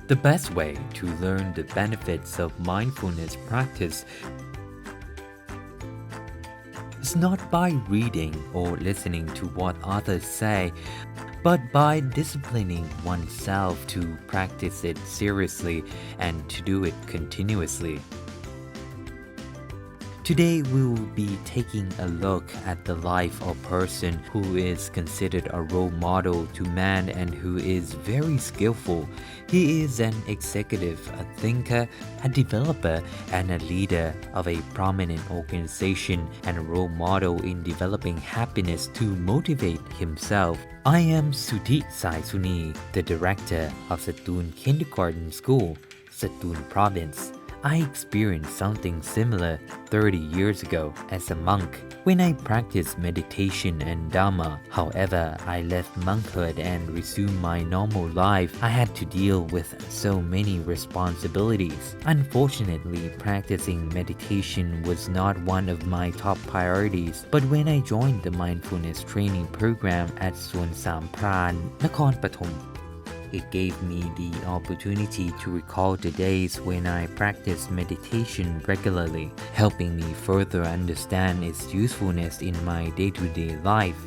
The best way to learn the benefits of mindfulness practice is not by reading or listening to what others say, but by disciplining oneself to practice it seriously and to do it continuously. Today we will be taking a look at the life of a person who is considered a role model to man and who is very skillful. He is an executive, a thinker, a developer, and a leader of a prominent organization and a role model in developing happiness to motivate himself. I am Suthi Sai Suni, the director of Satun Kindergarten School, Satun Province. I experienced something similar 30 years ago as a monk when I practiced meditation and Dhamma. However, I left monkhood and resumed my normal life. I had to deal with so many responsibilities. Unfortunately, practicing meditation was not one of my top priorities. But when I joined the mindfulness training program at Suan Sam Pran, Nakhon Pathom, it gave me the opportunity to recall the days when I practiced meditation regularly, helping me further understand its usefulness in my day-to-day life.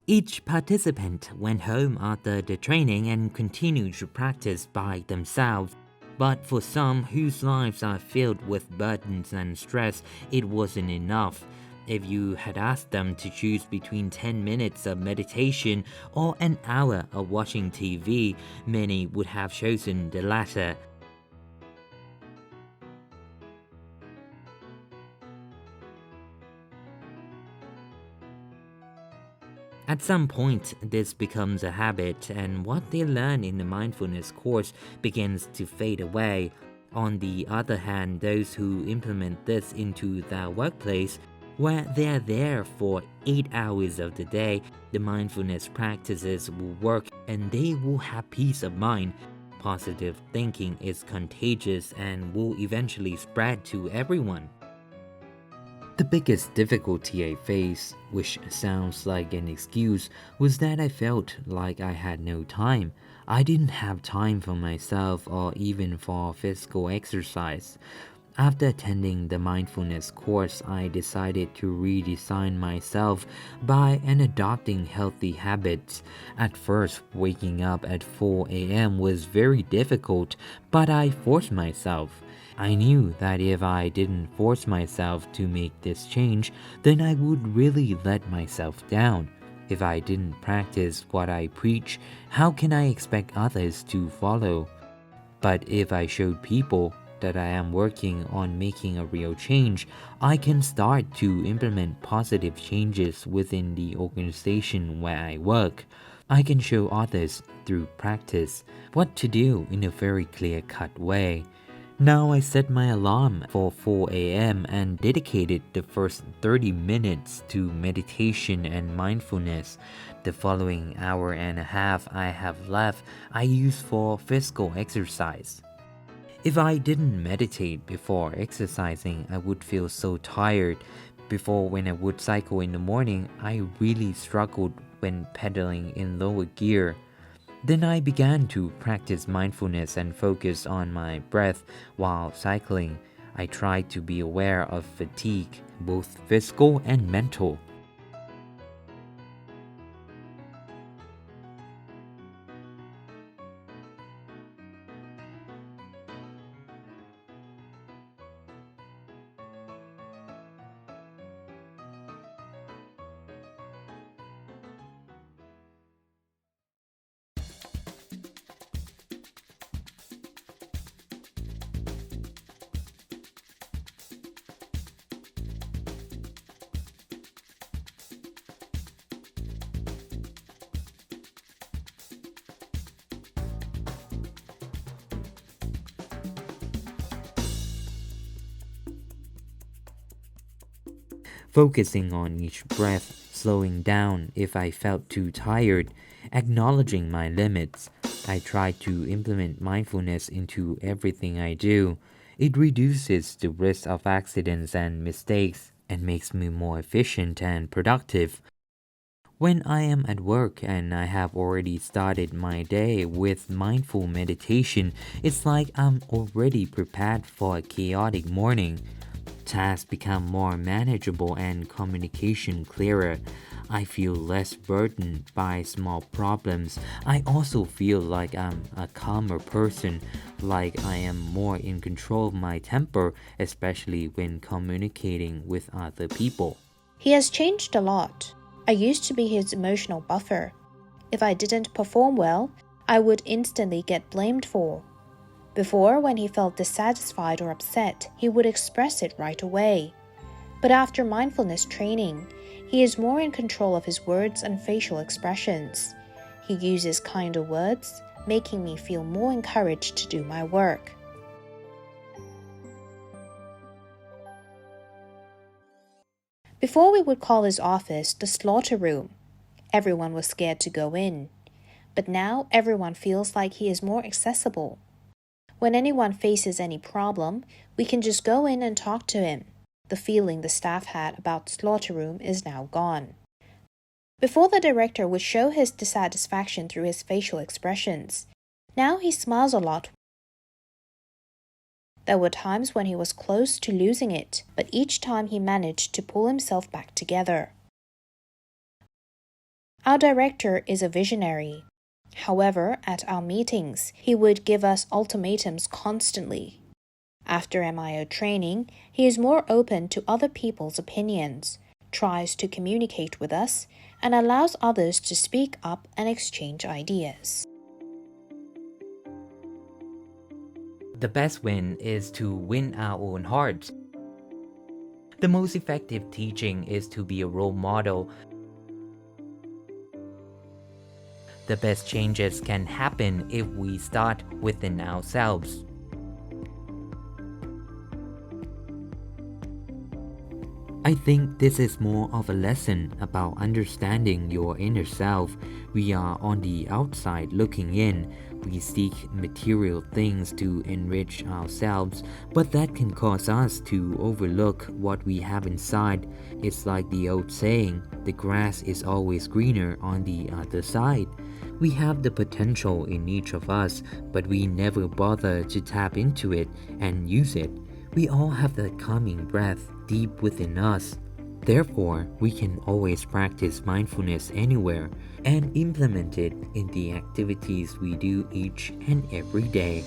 Each participant went home after the training and continued to practice by themselves. But for some whose lives are filled with burdens and stress, it wasn't enough. If you had asked them to choose between 10 minutes of meditation or an hour of watching TV, many would have chosen the latter. At some point, this becomes a habit, and what they learn in the mindfulness course begins to fade away. On the other hand, those who implement this into their workplace, where they are there for 8 hours of the day, the mindfulness practices will work and they will have peace of mind. Positive thinking is contagious and will eventually spread to everyone. The biggest difficulty I faced, which sounds like an excuse, was that I felt like I had no time. I didn't have time for myself or even for physical exercise. After attending the mindfulness course, I decided to redesign myself by adopting healthy habits. At first, waking up at 4 a.m. was very difficult, but I forced myself. I knew that if I didn't force myself to make this change, then I would really let myself down. If I didn't practice what I preach, how can I expect others to follow? But if I showed people that I am working on making a real change, I can start to implement positive changes within the organization where I work. I can show others through practice what to do in a very clear-cut way. Now I set my alarm for 4 a.m. and dedicated the first 30 minutes to meditation and mindfulness. The following hour and a half I have left, I use for physical exercise. If I didn't meditate before exercising, I would feel so tired. Before, when I would cycle in the morning, I really struggled when pedaling in lower gear. Then I began to practice mindfulness and focus on my breath while cycling. I tried to be aware of fatigue, both physical and mental. Focusing on each breath, slowing down if I felt too tired, acknowledging my limits. I try to implement mindfulness into everything I do. It reduces the risk of accidents and mistakes and makes me more efficient and productive. When I am at work and I have already started my day with mindful meditation, it's like I'm already prepared for a chaotic morning. Tasks become more manageable and communication clearer. I feel less burdened by small problems. I also feel like I'm a calmer person, like I am more in control of my temper, especially when communicating with other people. He has changed a lot. I used to be his emotional buffer. If I didn't perform well, I would instantly get blamed for. Before, when he felt dissatisfied or upset, he would express it right away. But after mindfulness training, he is more in control of his words and facial expressions. He uses kinder words, making me feel more encouraged to do my work. Before, we would call his office the slaughter room. Everyone was scared to go in. But now everyone feels like he is more accessible. When anyone faces any problem, we can just go in and talk to him. The feeling the staff had about slaughter room is now gone. Before, the director would show his dissatisfaction through his facial expressions. Now he smiles a lot. There were times when he was close to losing it, but each time he managed to pull himself back together. Our director is a visionary. However, at our meetings, he would give us ultimatums constantly. After MIO training, he is more open to other people's opinions, tries to communicate with us, and allows others to speak up and exchange ideas. The best win is to win our own hearts. The most effective teaching is to be a role model. The best changes can happen if we start within ourselves. I think this is more of a lesson about understanding your inner self. We are on the outside looking in. We seek material things to enrich ourselves, but that can cause us to overlook what we have inside. It's like the old saying, the grass is always greener on the other side. We have the potential in each of us, but we never bother to tap into it and use it. We all have that calming breath deep within us. Therefore, we can always practice mindfulness anywhere and implement it in the activities we do each and every day.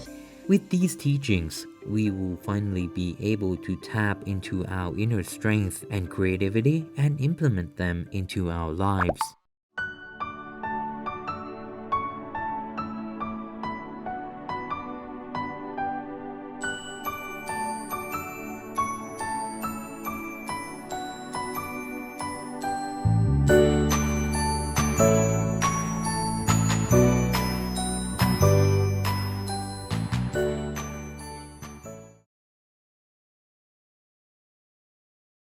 With these teachings, we will finally be able to tap into our inner strength and creativity and implement them into our lives.